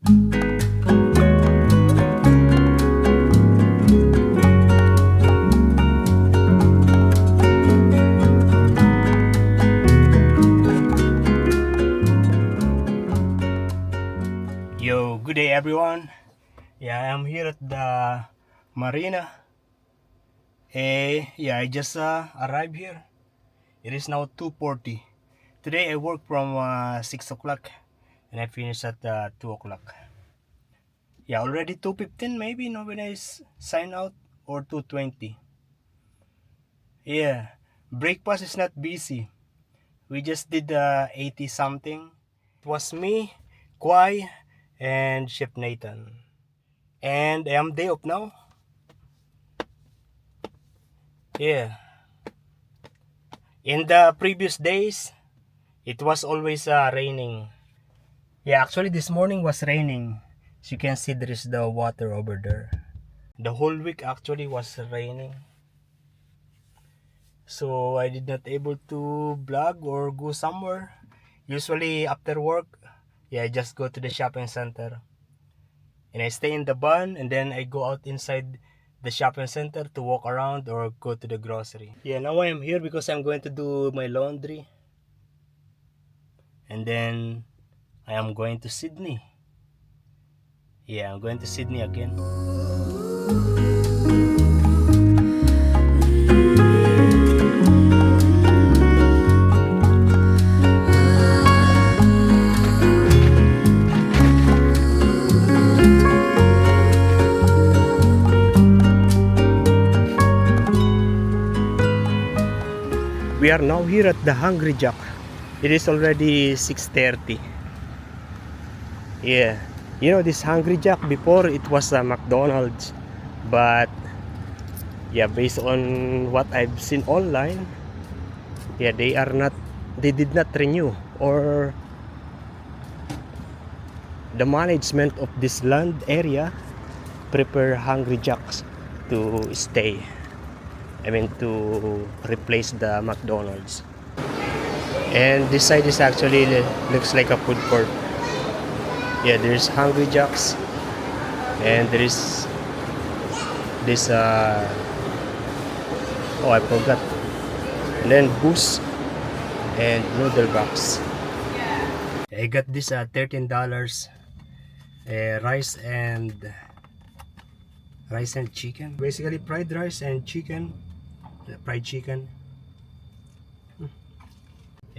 Yo, good day everyone. Yeah, I'm here at the marina. I just arrived here. It is now 2:40. Today I work from 6 o'clock and I finish at 2 o'clock. Yeah, already 2:15 maybe, no, when I sign out, or 2:20. Yeah, breakfast is not busy. We just did 80 something. It was me, Kwai, and Chef Nathan. And I am day off now. Yeah. In the previous days, it was always raining. Yeah, actually this morning was raining. As you can see, there is the water over there. The whole week actually was raining. So I did not able to vlog or go somewhere. Usually after work, I just go to the shopping center. And I stay in the van and then I go out inside the shopping center to walk around or go to the grocery. Yeah, now I am here because I'm going to do my laundry. And then I am going to Sydney. Yeah, I'm going to Sydney again. We are now here at the Hungry Jack. It is already 6:30. Yeah, you know this Hungry Jack, before it was a McDonald's, but yeah, based on what I've seen online, yeah, they did not renew, or the management of this land area prepare Hungry Jacks to stay. I mean, to replace the McDonald's. And this side is actually looks like a food court. Yeah, there's Hungry Jacks, and there is this oh, I forgot. And then Boost and noodle box. I got this $13 rice and chicken. Basically fried rice and chicken, fried chicken.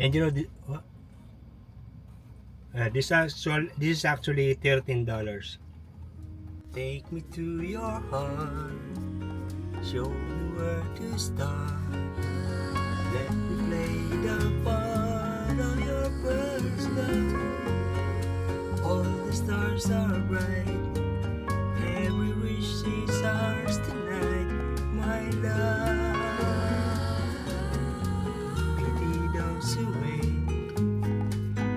And you know what? This is actually $13. Take me to your heart, show me where to start. Let me play the part of your first love. All the stars are bright, every wish is ours tonight, my love. Pity those who wait,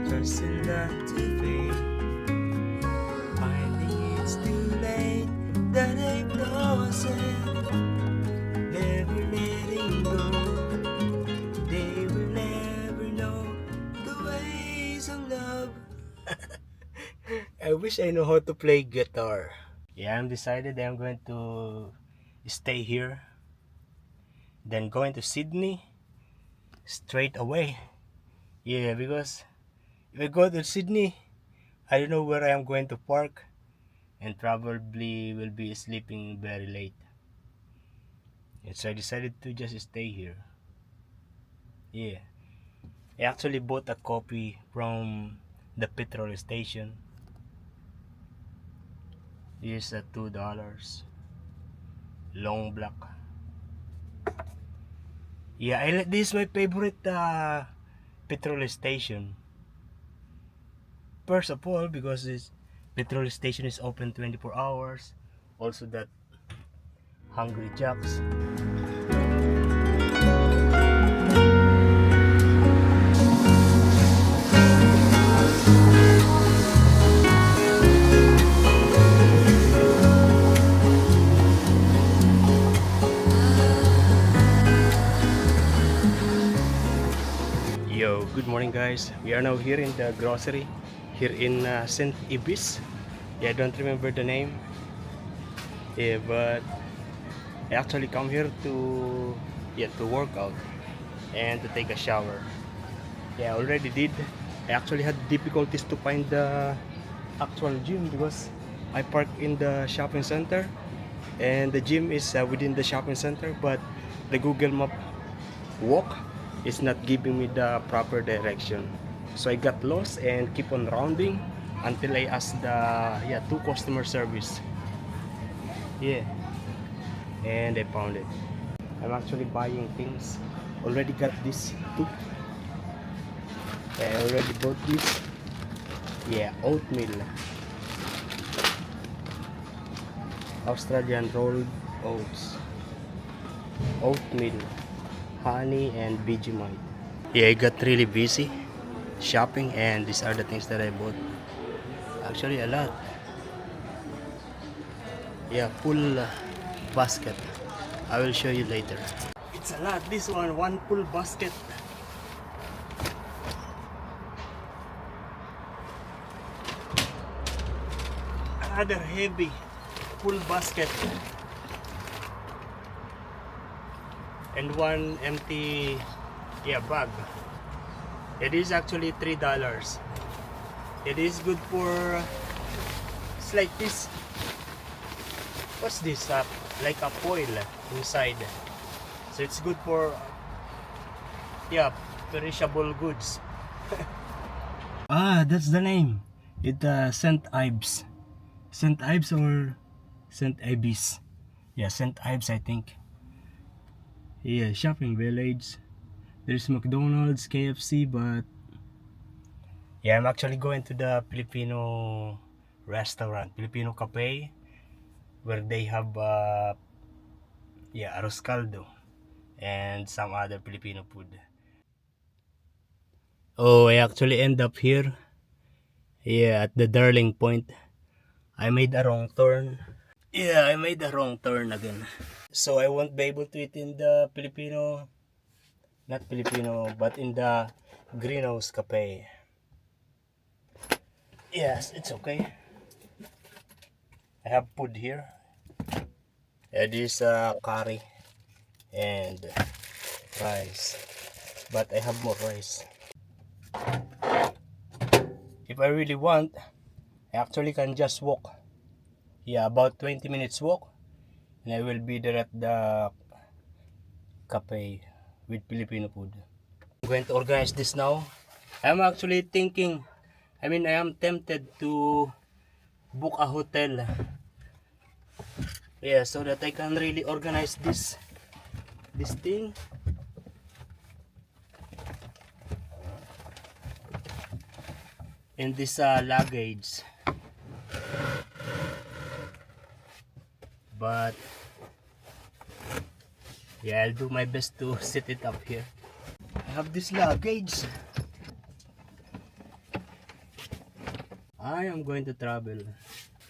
trusting that to fade, finding it's too late, that they've lost it, never letting go. They will never know the ways of love. I wish I know how to play guitar. Yeah, I'm decided I'm going to stay here, then going to Sydney straight away. Yeah, because if I go to Sydney, I don't know where I am going to park, and probably will be sleeping very late. And so I decided to just stay here. Yeah, I actually bought a coffee from the petrol station. This is $2, long black. Yeah, this is my favorite petrol station. First of all, because this petrol station is open 24 hours. Also that Hungry Jacks. Yo, good morning guys. We are now here in the grocery here in St. Ibis. Yeah, I don't remember the name. Yeah, but I actually come here to work out and to take a shower. Yeah, I already did. I actually had difficulties to find the actual gym because I park in the shopping center and the gym is within the shopping center, but the Google Map walk is not giving me the proper direction. So I got lost and keep on rounding until I asked the two customer service. Yeah, and I found it. I'm actually buying things. Already got this too. I already bought this. Yeah, oatmeal. Australian rolled oats. Oatmeal, honey, and Vegemite. Yeah, I got really busy shopping, and these are the things that I bought. Actually, a lot. Yeah, full basket. I will show you later. It's a lot. This one full basket. Another heavy full basket. And one empty bag. It is actually $3. It is good for, it's like this. What's this? Like a foil inside. So it's good for perishable goods. That's the name. It St. Ives. St. Ives or St. Ibis. Yeah, St. Ives I think. Yeah, shopping village. There's McDonald's, KFC, but yeah, I'm actually going to the Filipino restaurant, Filipino cafe, where they have arroz caldo and some other Filipino food. Oh, I actually end up here. Yeah, at the Darling Point. I made a wrong turn. Yeah, I made a wrong turn again. So I won't be able to eat in the not Filipino, but in the Greenhouse Cafe. Yes, it's okay. I have food here. It is curry and rice, but I have more rice. If I really want, I actually can just walk. Yeah, about 20 minutes walk, and I will be there at the cafe with Filipino food. I'm going to organize this now. I'm actually thinking, I am tempted to book a hotel. Yeah, so that I can really organize this thing. And this luggage. But yeah, I'll do my best to set it up here. I have this luggage. I am going to travel.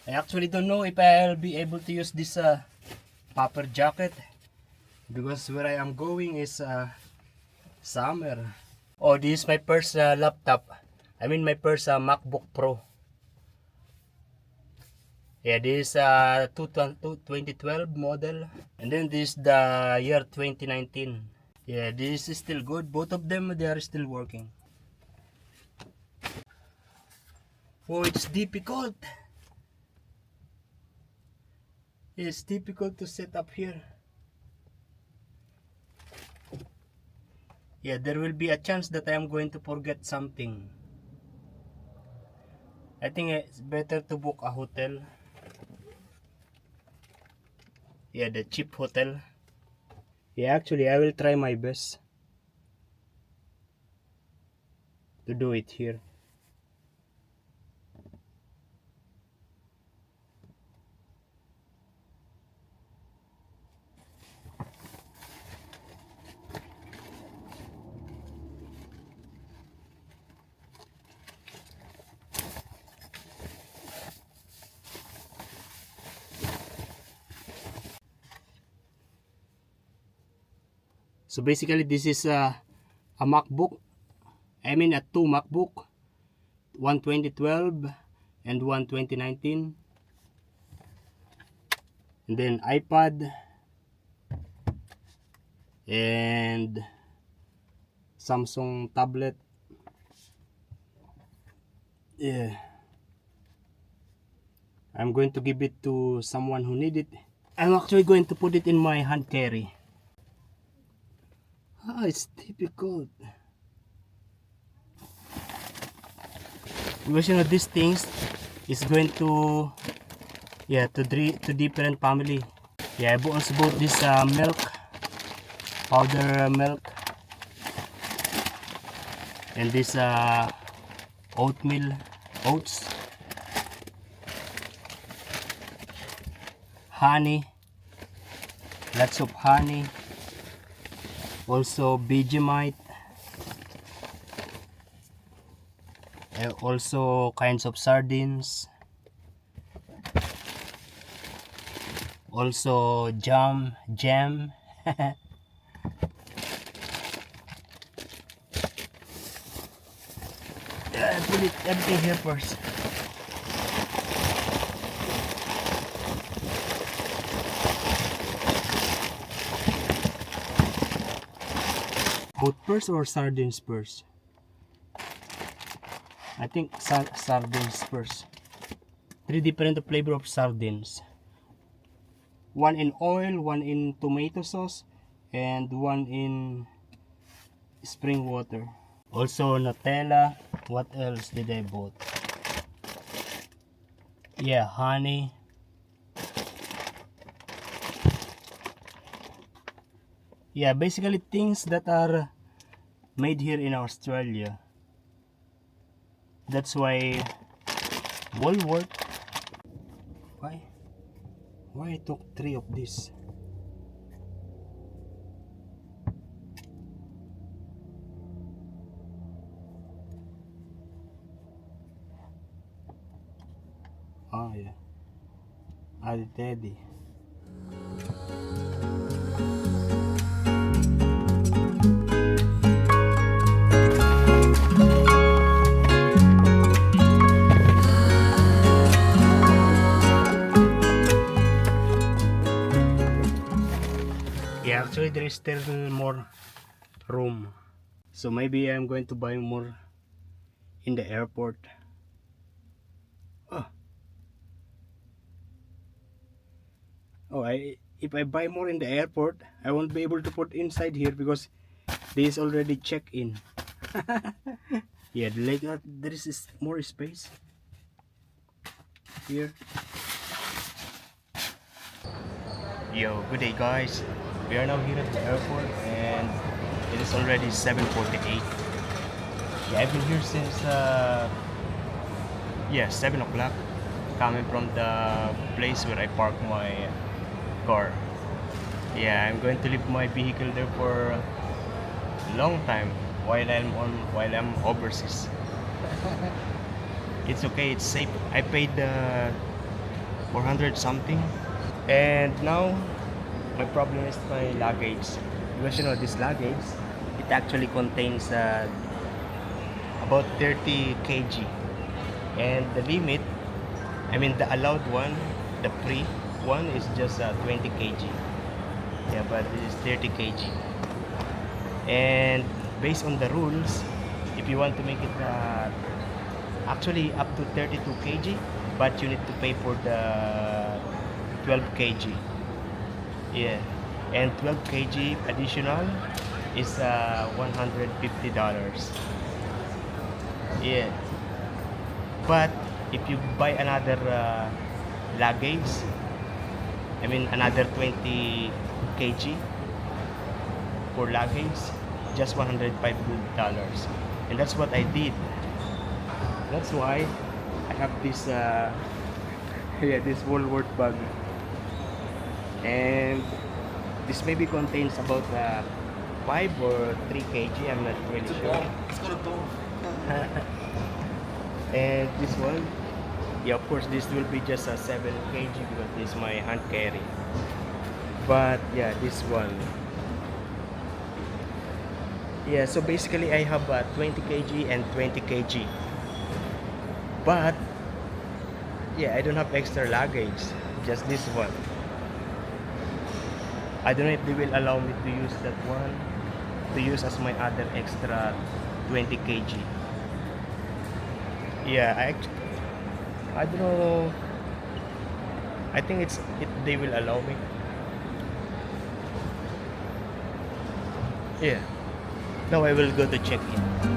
I actually don't know if I'll be able to use this puffer jacket because where I am going is summer. Oh, this is my first laptop. My first MacBook Pro. Yeah, this is 2012 model. And then this is the year 2019. Yeah, this is still good. Both of them, they are still working. Oh, it's difficult. It's difficult to set up here. Yeah, there will be a chance that I am going to forget something. I think it's better to book a hotel. Yeah, the cheap hotel. Yeah, actually, I will try my best to do it here. So basically, this is a MacBook. A 2 MacBook, one 2012 and one 2019, and then iPad and Samsung tablet. Yeah, I'm going to give it to someone who need it. I'm actually going to put it in my hand carry. Ah, it's difficult because you know these things is going to, yeah, to different family. Yeah, I also bought this milk powder milk, and this oatmeal oats, honey, lots of honey, also Vegemite, also kinds of sardines, also jam. Put it everything here first. Both first or sardines first? I think sardines first. 3 different flavor of sardines. One in oil, one in tomato sauce, and one in spring water. Also Nutella. What else did I bought? Yeah, honey. Yeah, basically things that are made here in Australia. That's why Walmart. Why I took 3 of this? Oh yeah, Teddy. Yeah, actually there is still more room, so maybe I'm going to buy more in the airport. If I buy more in the airport, I won't be able to put inside here because this is already check-in. Yeah, like there is more space here. Yo, good day guys. We are now here at the airport and it is already 7:48. Yeah, I've been here since 7 o'clock, coming from the place where I park my car. Yeah, I'm going to leave my vehicle there for a long time while I'm overseas. It's okay, it's safe. I paid 400 something, and now my problem is my luggage, because you know this luggage, it actually contains about 30 kg, and the limit, I mean the allowed one, the free one is just 20 kg. Yeah, but this is 30 kg, and based on the rules, if you want to make it actually up to 32 kg, but you need to pay for the 12 kg. Yeah, and 12 kg additional is $150. Yeah, but if you buy another luggage, I mean another 20 kg for luggage, just $105, and that's what I did. That's why I have this this Walmart bag, and this maybe contains about 5 or 3 kg, I'm not really sure. And this one, yeah, of course this will be just a 7 kg because this is my hand carry. But yeah, this one, yeah, so basically I have 20 kg and 20 kg, but Yeah, I don't have extra luggage, just this one. I don't know if they will allow me to use that one to use as my other extra 20 kg. Yeah, I don't know. I think they will allow me. Yeah. Now I will go to check in.